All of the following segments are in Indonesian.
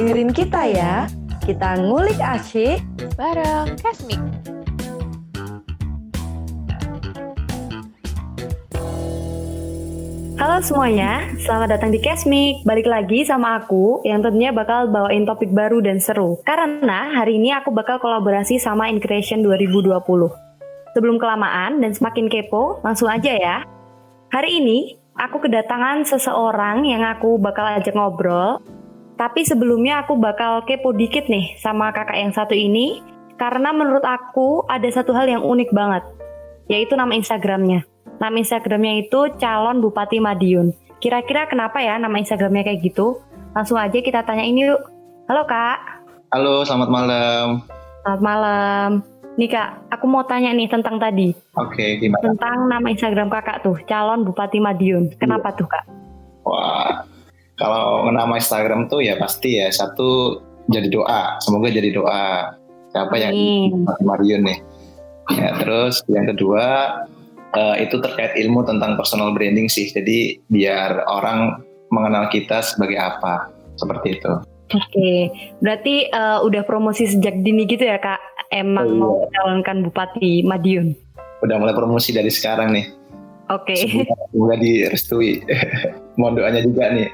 Dengerin kita ya, kita ngulik asyik bareng Kasmik. Halo semuanya, selamat datang di Kasmik. Balik lagi sama aku yang tentunya bakal bawain topik baru dan seru. Karena hari ini aku bakal kolaborasi sama Increation 2020. Sebelum kelamaan dan semakin kepo, langsung aja ya. Hari ini aku kedatangan seseorang yang aku bakal ajak ngobrol. Tapi sebelumnya aku bakal kepo dikit nih sama kakak yang satu ini. Karena menurut aku ada satu hal yang unik banget, yaitu nama Instagramnya. Nama Instagramnya itu Calon Bupati Madiun. Kira-kira kenapa ya nama Instagramnya kayak gitu? Langsung aja kita tanya ini yuk. Halo Kak. Halo, selamat malam. Selamat malam. Nih Kak, aku mau tanya nih tentang tadi. Oke, gimana? Tentang nama Instagram kakak tuh, Calon Bupati Madiun. Kenapa tuh Kak? Wah, kalau nama Instagram tuh ya pasti ya satu jadi doa. Semoga jadi doa. Siapa yang Marion nih? Ya, terus yang kedua itu terkait ilmu tentang personal branding sih. Jadi biar orang mengenal kita sebagai apa, seperti itu. Oke, berarti udah promosi sejak dini gitu ya Kak? Emang mau mencalonkan Bupati Madiun? Udah mulai promosi dari sekarang nih. Oke. Semoga direstui. Mohon doanya juga nih.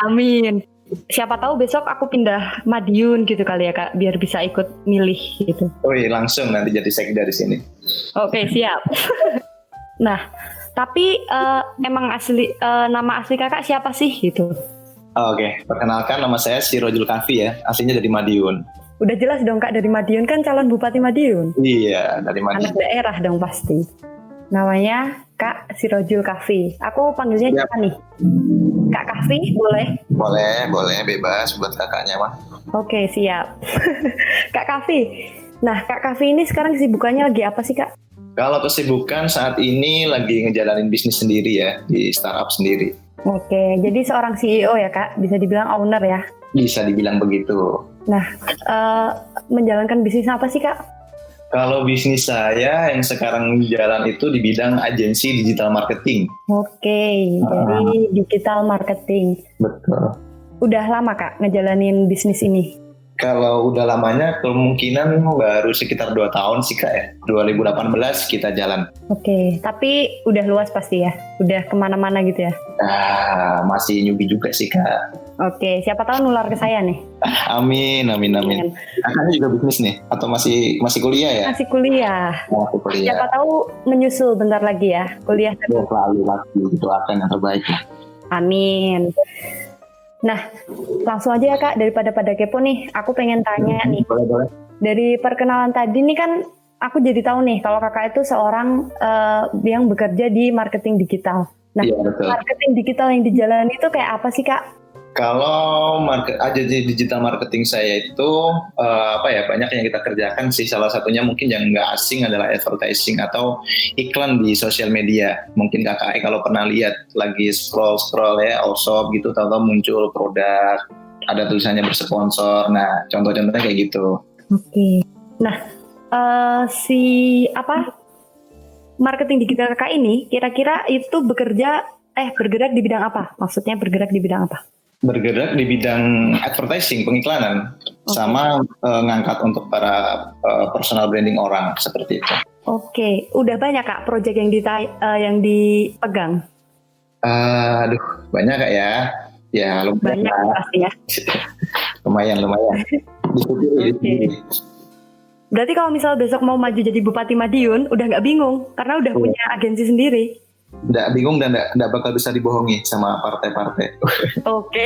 Amin. Siapa tahu besok aku pindah Madiun gitu kali ya Kak, biar bisa ikut milih gitu. Wih, langsung nanti jadi sekda di sini. Oke, siap. Nah, tapi emang asli nama asli kakak siapa sih gitu? Oke, perkenalkan nama saya Sirojul Kafi ya, aslinya dari Madiun. Udah jelas dong Kak, dari Madiun kan calon Bupati Madiun. Iya, dari Madiun. Anak daerah dong pasti. Namanya Kak Sirojul Kafi. Aku panggilnya siapa nih? Kak Kafi, boleh? Boleh, bebas buat kakaknya mah. Oke, siap. Kak Kafi. Nah, Kak Kafi ini sekarang kesibukannya lagi apa sih Kak? Kalau kesibukan saat ini lagi ngejalanin bisnis sendiri ya, di startup sendiri. Oke, jadi seorang CEO ya Kak, bisa dibilang owner ya? Bisa dibilang begitu. Nah, menjalankan bisnis apa sih Kak? Kalau bisnis saya yang sekarang jalan itu di bidang agensi digital marketing. Oke, jadi digital marketing. Betul. Udah lama Kak ngejalanin bisnis ini? Kalau udah lamanya kemungkinan baru sekitar 2 tahun sih Kak ya. 2018 kita jalan. Oke, tapi udah luas pasti ya? Udah kemana-mana gitu ya? Masih newbie juga sih Kak. Oke, siapa tahu nular ke saya nih. Amin. Kakaknya juga bisnis nih? Atau masih kuliah ya? Masih kuliah. Masih kuliah. Siapa tahu menyusul bentar lagi ya kuliah. Selalu doakan yang terbaik. Amin. Nah, langsung aja ya Kak, daripada pada kepo nih, aku pengen tanya nih. Boleh. Dari perkenalan tadi nih kan, aku jadi tahu nih kalau kakak itu seorang yang bekerja di marketing digital. Nah, iya, betul. Marketing digital yang dijalani itu kayak apa sih Kak? Kalau agensi digital marketing saya itu banyak yang kita kerjakan sih. Salah satunya mungkin yang nggak asing adalah advertising atau iklan di sosial media. Mungkin kakak kalau pernah lihat lagi scroll ya Allshop gitu, tahu-tahu muncul produk, ada tulisannya bersponsor. Nah, contoh-contohnya kayak gitu. Oke. Nah, marketing digital kakak ini kira-kira itu bergerak di bidang apa? Maksudnya bergerak di bidang apa? Bergerak di bidang advertising, pengiklanan, sama ngangkat untuk para personal branding orang seperti itu. Oke, udah banyak Kak proyek yang dipegang? Banyak Kak ya. Ya lumayan. Banyak pasti ya. lumayan. Okay. Berarti kalau misal besok mau maju jadi Bupati Madiun, udah nggak bingung karena udah punya agensi sendiri. Nggak bingung dan nggak bakal bisa dibohongi sama partai-partai. Oke,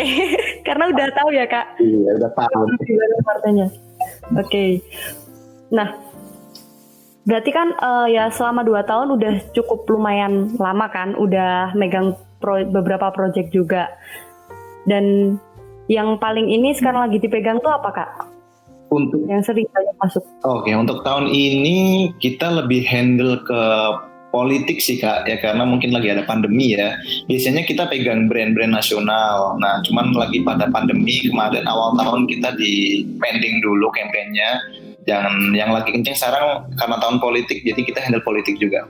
karena udah tahu ya Kak. Iya, udah tahu. Partainya. Oke. Nah, berarti kan ya selama 2 tahun udah cukup lumayan lama kan, udah megang beberapa proyek juga. Dan yang paling ini sekarang lagi dipegang tuh apa Kak? Untuk yang sering banyak masuk. Oke, untuk tahun ini kita lebih handle ke politik sih Kak ya, karena mungkin lagi ada pandemi ya. Biasanya kita pegang brand-brand nasional. Nah, cuman lagi pada pandemi kemarin awal tahun kita di pending dulu kampanyenya. Jangan yang lagi kenceng sekarang karena tahun politik, jadi kita handle politik juga.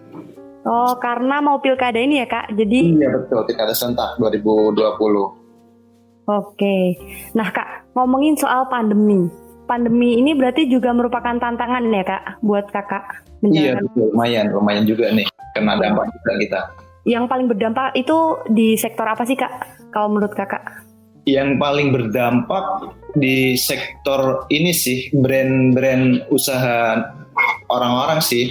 Oh, karena mau pilkada ini ya Kak. Jadi iya betul, pilkada serentak 2020. Oke. Nah Kak, ngomongin soal pandemi. Pandemi ini berarti juga merupakan tantangan ya Kak, buat Kakak Iya, menjalankan. betul. Lumayan juga nih kena dampak juga kita. Yang paling berdampak itu di sektor apa sih Kak, kalau menurut Kakak? Yang paling berdampak di sektor ini sih, brand-brand usaha orang-orang sih.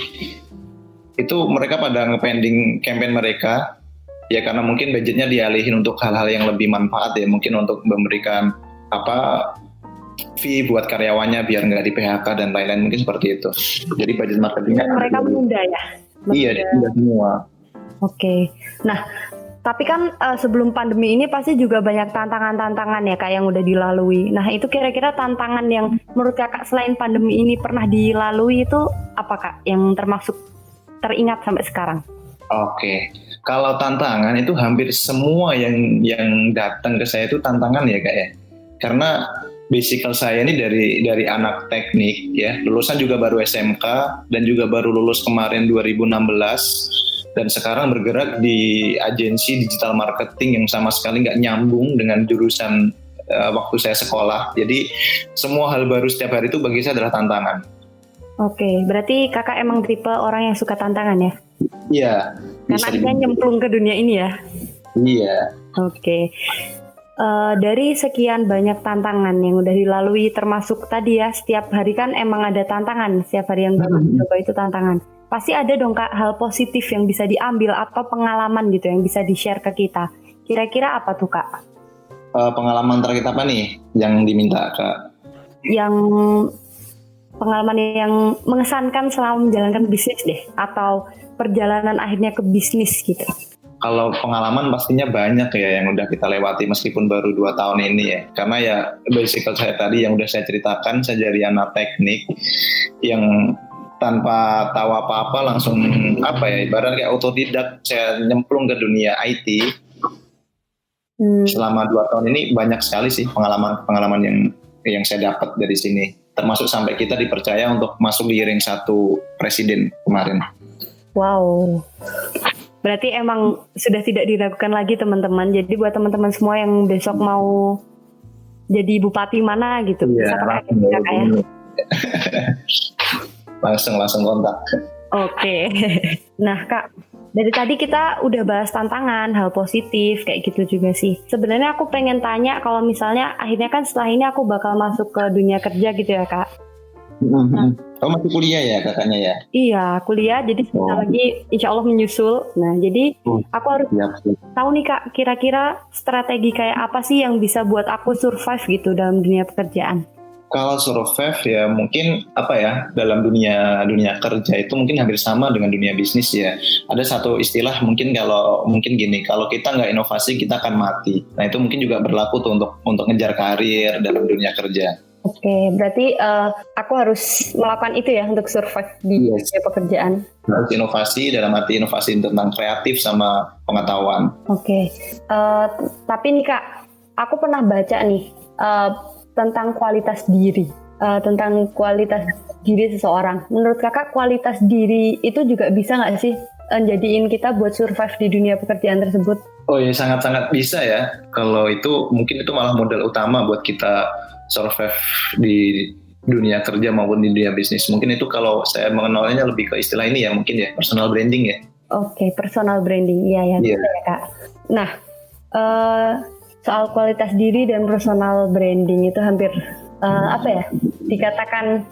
Itu mereka pada nge-pending campaign mereka, ya karena mungkin budgetnya dialihin untuk hal-hal yang lebih manfaat ya, mungkin untuk memberikan apa fee buat karyawannya biar nggak di PHK dan lain-lain, mungkin seperti itu. Jadi budget marketingnya Dan mereka menunda ya? iya ditunda semua. Oke. Nah, tapi kan sebelum pandemi ini pasti juga banyak tantangan-tantangan ya Kak yang udah dilalui. Nah, itu kira-kira tantangan yang menurut Kakak selain pandemi ini pernah dilalui itu apa Kak yang termasuk teringat sampai sekarang? Oke, kalau tantangan itu hampir semua yang datang ke saya itu tantangan ya Kak ya. Karena basically saya ini dari anak teknik ya, lulusan juga baru SMK dan juga baru lulus kemarin 2016 dan sekarang bergerak di agensi digital marketing yang sama sekali nggak nyambung dengan jurusan waktu saya sekolah. Jadi semua hal baru setiap hari itu bagi saya adalah tantangan. Oke, berarti Kakak emang tipe orang yang suka tantangan ya? Iya. Karena akhirnya nyemplung ke dunia ini ya? Iya. Oke. Dari sekian banyak tantangan yang udah dilalui termasuk tadi ya setiap hari kan emang ada tantangan, setiap hari yang baru coba itu tantangan. Pasti ada dong Kak hal positif yang bisa diambil atau pengalaman gitu yang bisa di-share ke kita. Kira-kira apa tuh Kak? Pengalaman terakhir apa nih yang diminta Kak? Yang pengalaman yang mengesankan selama menjalankan bisnis deh, atau perjalanan akhirnya ke bisnis gitu. Kalau pengalaman pastinya banyak ya yang udah kita lewati meskipun baru 2 tahun ini ya. Karena ya basic saya tadi yang udah saya ceritakan, saya jadi anak teknik yang tanpa tahu apa-apa langsung ibarat kayak otodidak saya nyemplung ke dunia IT. Selama 2 tahun ini banyak sekali sih pengalaman yang saya dapat dari sini. Termasuk sampai kita dipercaya untuk masuk di ring 1 presiden kemarin. Wow. Berarti emang sudah tidak diragukan lagi teman-teman. Jadi buat teman-teman semua yang besok mau jadi bupati mana gitu, bisa pakai Kakak ya. Langsung kontak. Oke. Nah Kak, dari tadi kita udah bahas tantangan, hal positif kayak gitu juga sih. Sebenarnya aku pengen tanya kalau misalnya akhirnya kan setelah ini aku bakal masuk ke dunia kerja gitu ya Kak. Nah, kamu masih kuliah ya kakaknya ya? Iya, kuliah jadi sebentar lagi insya Allah menyusul. Nah, jadi aku harus tahu nih Kak, kira-kira strategi kayak apa sih yang bisa buat aku survive gitu dalam dunia pekerjaan? Kalau survive ya mungkin dalam dunia kerja itu mungkin hampir sama dengan dunia bisnis ya. Ada satu istilah mungkin gini, kalau kita nggak inovasi kita akan mati. Nah itu mungkin juga berlaku tuh untuk ngejar karir dalam dunia kerja. Oke, berarti aku harus melakukan itu ya untuk survive di dunia pekerjaan. Harus inovasi dalam arti inovasi tentang kreatif sama pengetahuan. Oke, tapi nih Kak, aku pernah baca nih tentang kualitas diri, tentang kualitas diri seseorang. Menurut Kakak kualitas diri itu juga bisa nggak sih jadiin kita buat survive di dunia pekerjaan tersebut? Oh ya sangat-sangat bisa ya. Kalau itu mungkin itu malah modal utama buat kita survive di dunia kerja maupun di dunia bisnis. Mungkin itu kalau saya mengenalnya lebih ke istilah ini ya mungkin ya personal branding ya. Oke, personal branding, iya bisa ya Kak. Nah, soal kualitas diri dan personal branding itu hampir dikatakan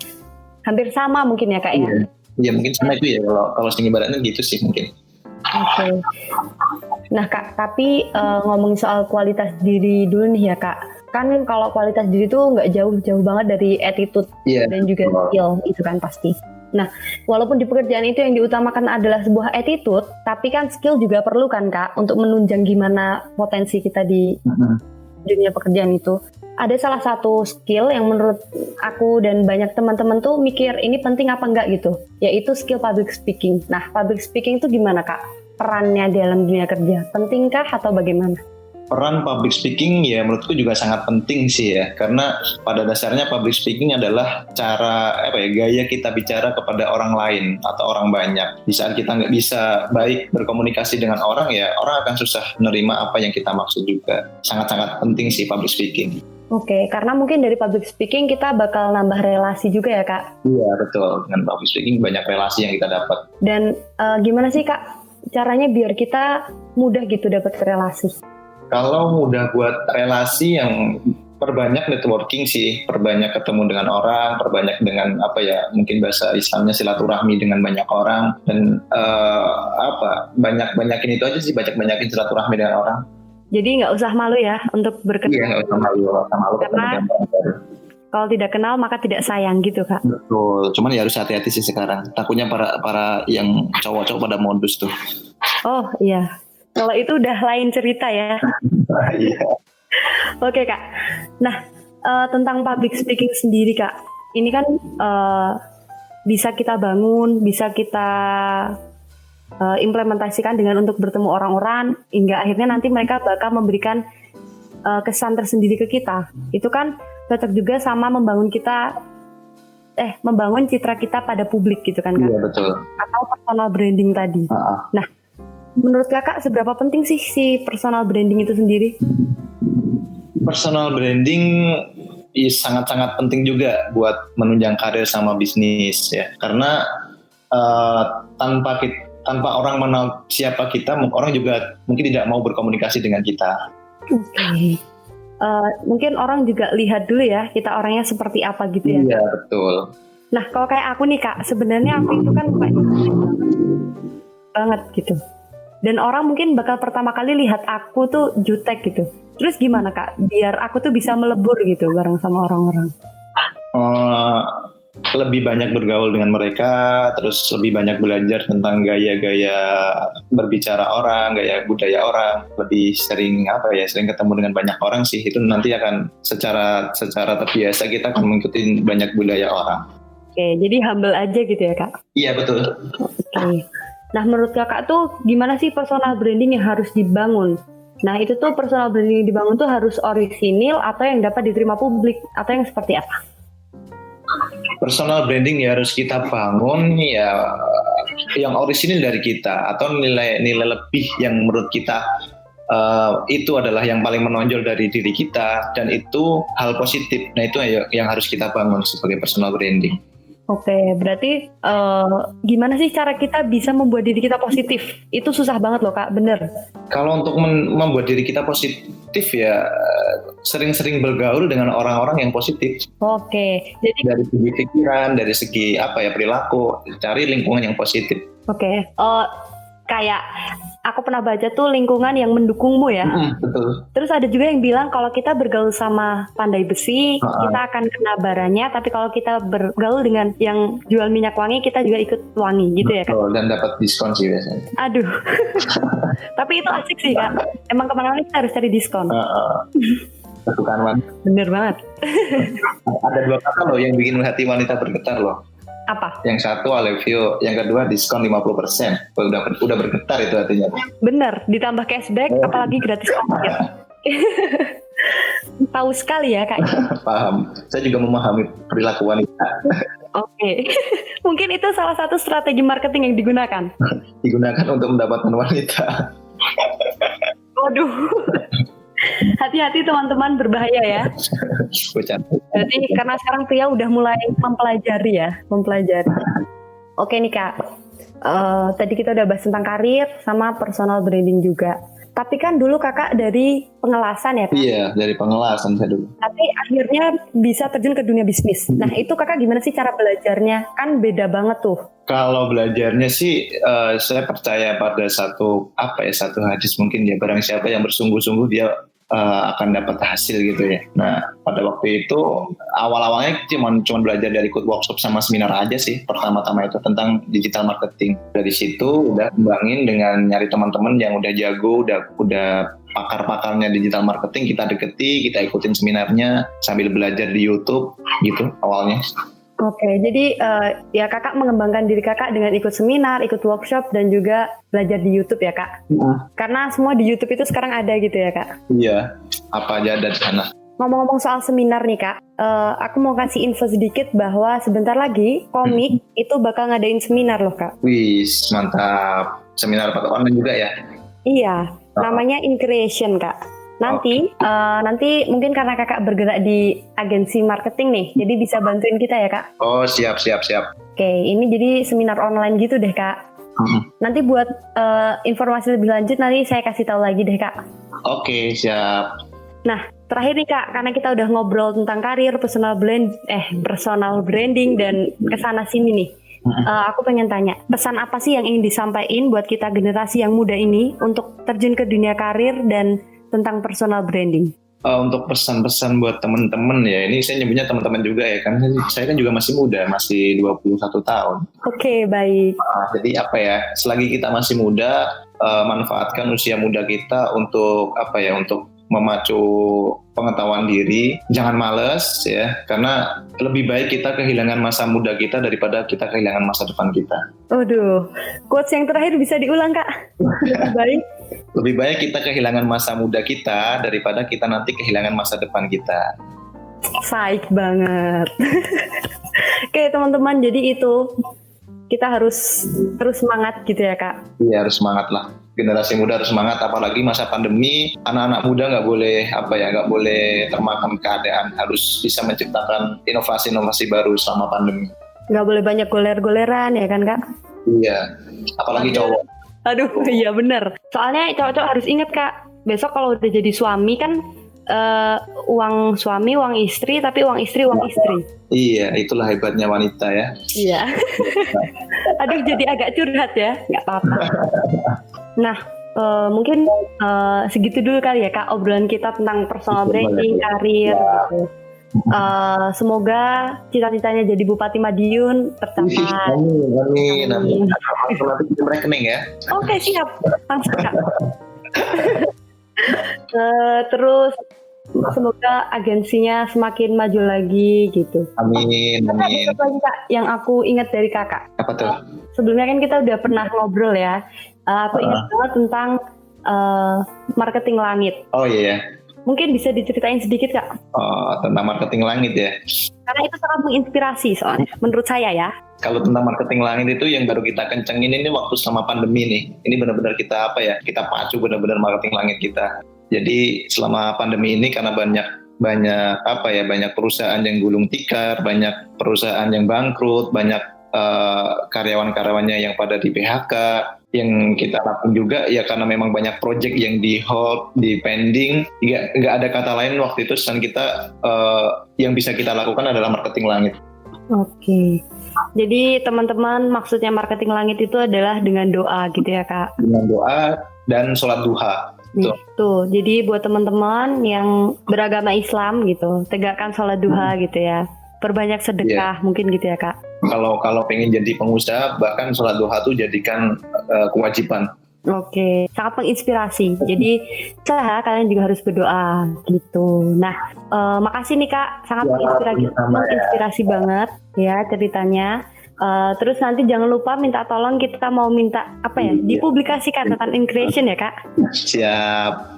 hampir sama mungkin ya Kak ya. Iya mungkin sama itu ya kalau sing ibaratnya gitu sih mungkin. Oke. Nah Kak, tapi ngomongin soal kualitas diri dulu nih ya Kak. Kan kalau kualitas diri itu nggak jauh-jauh banget dari attitude dan juga skill itu kan pasti. Nah, walaupun di pekerjaan itu yang diutamakan adalah sebuah attitude, tapi kan skill juga perlu kan Kak untuk menunjang gimana potensi kita di dunia pekerjaan itu. Ada salah satu skill yang menurut aku dan banyak teman-teman tuh mikir ini penting apa enggak gitu, yaitu skill public speaking. Nah, public speaking itu gimana Kak? Perannya dalam dunia kerja, pentingkah atau bagaimana? Peran public speaking ya menurutku juga sangat penting sih ya, karena pada dasarnya public speaking adalah cara gaya kita bicara kepada orang lain atau orang banyak. Di saat kita nggak bisa baik berkomunikasi dengan orang, ya orang akan susah menerima apa yang kita maksud juga. Sangat-sangat penting sih public speaking. Oke, karena mungkin dari public speaking kita bakal nambah relasi juga ya Kak? Iya betul, dengan public speaking banyak relasi yang kita dapat. Dan gimana sih Kak caranya biar kita mudah gitu dapat relasi? Kalau mudah buat relasi, yang perbanyak networking sih, perbanyak ketemu dengan orang, perbanyak dengan mungkin bahasa Islamnya silaturahmi dengan banyak orang, dan banyakin itu aja sih, banyakin silaturahmi dengan orang. Jadi nggak usah malu ya untuk berkenalan. Iya, nggak usah malu karena kalau tidak kenal maka tidak sayang gitu Kak. Betul, cuman ya harus hati-hati sih sekarang. Takutnya para yang cowok-cowok pada modus tuh. Oh iya. Kalau itu udah lain cerita ya. Iya. Oke Kak. Nah, tentang public speaking sendiri Kak, ini kan bisa kita bangun, bisa kita implementasikan dengan untuk bertemu orang-orang, hingga akhirnya nanti mereka bakal memberikan kesan tersendiri ke kita. Itu kan cocok juga sama membangun citra kita pada publik gitu kan Kak? Iya betul. Atau personal branding tadi. Nah, menurut Kakak seberapa penting sih si personal branding itu sendiri? Personal branding sangat-sangat penting juga buat menunjang karir sama bisnis ya. Karena tanpa orang mengenal siapa kita, orang juga mungkin tidak mau berkomunikasi dengan kita. Oke. Mungkin orang juga lihat dulu ya kita orangnya seperti apa gitu ya. Iya betul. Nah kalau kayak aku nih Kak, sebenarnya aku itu kan banget gitu. Dan orang mungkin bakal pertama kali lihat aku tuh jutek gitu. Terus gimana Kak? Biar aku tuh bisa melebur gitu bareng sama orang-orang. Lebih banyak bergaul dengan mereka, terus lebih banyak belajar tentang gaya-gaya berbicara orang, gaya budaya orang. Lebih sering sering ketemu dengan banyak orang sih. Itu nanti akan secara terbiasa kita akan mengikuti banyak budaya orang. Oke, jadi humble aja gitu ya Kak? Iya betul. Oke. Nah menurut Kakak tuh gimana sih personal branding yang harus dibangun? Nah itu tuh personal branding yang dibangun tuh harus orisinil atau yang dapat diterima publik atau yang seperti apa? Personal branding ya harus kita bangun ya yang orisinil dari kita, atau nilai lebih yang menurut kita itu adalah yang paling menonjol dari diri kita, dan itu hal positif. Nah itu yang harus kita bangun sebagai personal branding. Oke, berarti gimana sih cara kita bisa membuat diri kita positif? Itu susah banget loh Kak, bener. Kalau untuk membuat diri kita positif ya sering-sering bergaul dengan orang-orang yang positif. Oke, jadi dari segi pikiran, dari segi perilaku, cari lingkungan yang positif. Oke, kayak aku pernah baca tuh lingkungan yang mendukungmu ya. Betul. Terus ada juga yang bilang kalau kita bergaul sama pandai besi, kita akan kena baranya. Tapi kalau kita bergaul dengan yang jual minyak wangi, kita juga ikut wangi gitu. Betul, ya kan? Dan dapat diskon sih biasanya. Aduh. Tapi itu asik sih Kak. Emang kemana-mana kita harus cari diskon. Bukan wanita. Bener banget. Ada 2 kata loh yang bikin hati wanita bergetar loh. Apa? Yang satu I love you, yang kedua diskon 50%. Udah bergetar itu artinya. Bener, ditambah cashback, apalagi gratis ongkir. Tahu sekali ya Kak. Paham. Saya juga memahami perilaku wanita. Oke. Mungkin itu salah satu strategi marketing yang digunakan. Digunakan untuk mendapatkan wanita. Waduh. Hati-hati teman-teman, berbahaya ya. Berarti karena sekarang pria udah mulai mempelajari. Oke nih Kak, tadi kita udah bahas tentang karir sama personal branding juga. Tapi kan dulu Kakak dari pengelasan ya Kak? Iya, dari pengelasan saya dulu. Tapi akhirnya bisa terjun ke dunia bisnis. Nah itu Kakak gimana sih cara belajarnya? Kan beda banget tuh. Kalau belajarnya sih, saya percaya pada satu hadis mungkin ya, barang siapa yang bersungguh-sungguh dia akan dapat hasil gitu ya. Nah pada waktu itu awal-awalnya cuma belajar dari ikut workshop sama seminar aja sih, pertama-tama itu tentang digital marketing. Dari situ udah kembangin dengan nyari teman-teman yang udah jago, udah pakar-pakarnya digital marketing, kita deketi, kita ikutin seminarnya sambil belajar di YouTube gitu awalnya. Oke, jadi ya kakak mengembangkan diri kakak dengan ikut seminar, ikut workshop, dan juga belajar di YouTube ya kak? Karena semua di YouTube itu sekarang ada gitu ya kak? Iya, apa aja ada di sana. Ngomong-ngomong soal seminar nih kak, aku mau kasih info sedikit bahwa sebentar lagi komik itu bakal ngadain seminar loh kak. Wih, mantap. Seminar pada online juga ya? Iya, namanya In-Creation kak. Nanti mungkin karena kakak bergerak di agensi marketing nih, jadi bisa bantuin kita ya kak. Oh, siap. Oke, ini jadi seminar online gitu deh kak. Nanti buat informasi lebih lanjut nanti saya kasih tahu lagi deh kak. Oke, siap. Nah, terakhir nih kak, karena kita udah ngobrol tentang karir, personal branding dan kesana sini nih. Aku pengen tanya, pesan apa sih yang ingin disampaikan buat kita generasi yang muda ini untuk terjun ke dunia karir dan tentang personal branding? Untuk pesan-pesan buat teman-teman ya, ini saya nyebutnya teman-teman juga ya, karena saya kan juga masih muda, masih 21 tahun. Oke, baik. Jadi apa ya, selagi kita masih muda, manfaatkan usia muda kita untuk untuk memacu pengetahuan diri. Jangan males ya, karena lebih baik kita kehilangan masa muda kita daripada kita kehilangan masa depan kita. Waduh, quotes yang terakhir bisa diulang kak? Lebih baik kita kehilangan masa muda kita daripada kita nanti kehilangan masa depan kita. Baik banget. Oke teman-teman, jadi itu kita harus terus semangat gitu ya kak? Iya, harus semangat lah. Generasi muda harus semangat, apalagi masa pandemi. Anak-anak muda nggak boleh termakan keadaan, harus bisa menciptakan inovasi-inovasi baru selama pandemi. Nggak boleh banyak goler-goleran ya kan kak? Iya, apalagi cowok. Aduh, iya bener. Soalnya cowok-cowok harus ingat kak, besok kalau udah jadi suami kan uang suami, uang istri, tapi uang istri, uang istri. Iya, itulah hebatnya wanita ya. Iya. Aduh, jadi agak curhat ya, nggak apa-apa. Nah, mungkin segitu dulu kali ya kak obrolan kita tentang personal branding, karir gitu. Semoga cita-citanya jadi Bupati Madiun tercapai. Amin. Nanti rekening ya. Oke, siap. Langsung kak. Terus semoga agensinya semakin maju lagi gitu. Amin. Lagi kak, yang aku ingat dari kakak. Apa tuh? Sebelumnya kan kita udah pernah ngobrol ya. Aku ingat banget tentang marketing langit. Oh iya. Mungkin bisa diceritain sedikit kak? Tentang marketing langit ya. Karena itu sangat menginspirasi soalnya, menurut saya ya. Kalau tentang marketing langit itu yang baru kita kencengin ini waktu selama pandemi nih. Ini benar-benar kita kita pacu benar-benar marketing langit kita. Jadi selama pandemi ini karena banyak perusahaan yang gulung tikar, banyak perusahaan yang bangkrut, banyak karyawan-karyawannya yang pada di PHK. Yang kita lakukan juga ya karena memang banyak project yang di hold, di pending, nggak ada kata lain waktu itu dan kita yang bisa kita lakukan adalah marketing langit. Oke. Jadi teman-teman, maksudnya marketing langit itu adalah dengan doa gitu ya kak? Dengan doa dan sholat duha. Tuh, jadi buat teman-teman yang beragama Islam gitu, tegakkan sholat duha gitu ya. Perbanyak sedekah mungkin gitu ya kak? Kalau pengen jadi pengusaha, bahkan sholat duha tuh jadikan kewajiban. Oke, sangat menginspirasi. Jadi kalian juga harus berdoa gitu. Nah, makasih nih kak, sangat menginspirasi banget ya ceritanya. Terus nanti jangan lupa minta tolong, kita mau minta dipublikasikan tentang In-Creation ya kak? Siap,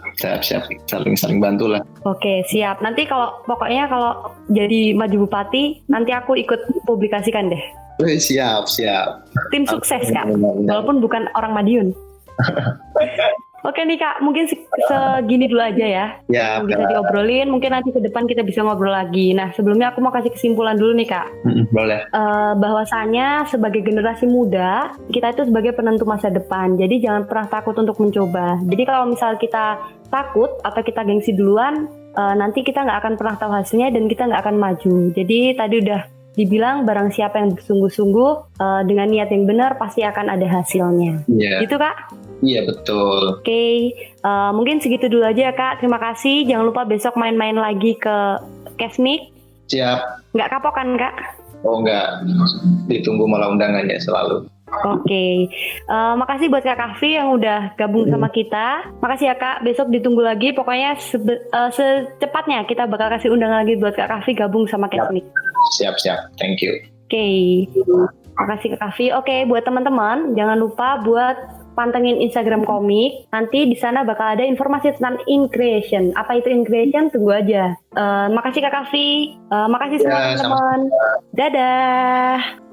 saling bantu lah. Oke, siap. Nanti pokoknya kalau jadi maju bupati, nanti aku ikut publikasikan deh. Siap. Tim sukses kak, walaupun bukan orang Madiun. Oke nih kak, mungkin segini dulu aja ya. Ya, bisa diobrolin, mungkin nanti ke depan kita bisa ngobrol lagi. Nah, sebelumnya aku mau kasih kesimpulan dulu nih kak. Boleh. Bahwasanya sebagai generasi muda, kita itu sebagai penentu masa depan. Jadi jangan pernah takut untuk mencoba. Jadi kalau misal kita takut atau kita gengsi duluan, nanti kita nggak akan pernah tahu hasilnya dan kita nggak akan maju. Jadi tadi udah dibilang barang siapa yang bersungguh-sungguh dengan niat yang benar pasti akan ada hasilnya. Gitu kak? Iya betul. Oke, mungkin segitu dulu aja ya kak. Terima kasih. Jangan lupa besok main-main lagi ke Kesmik. Siap. Nggak kapok kan kak? Oh nggak. Ditunggu malah undangannya selalu. Oke, makasih buat Kak Kahfi yang udah gabung sama kita. Makasih ya Kak, besok ditunggu lagi. Pokoknya secepatnya kita bakal kasih undangan lagi buat Kak Kahfi gabung sama Kesmik. Siap, thank you. Oke, makasih Kak Kahfi. Oke, buat teman-teman jangan lupa buat pantengin Instagram komik. Nanti di sana bakal ada informasi tentang increation. Apa itu increation? Tunggu aja. Makasih Kak Kahfi. Makasih semua teman-teman. Dadah.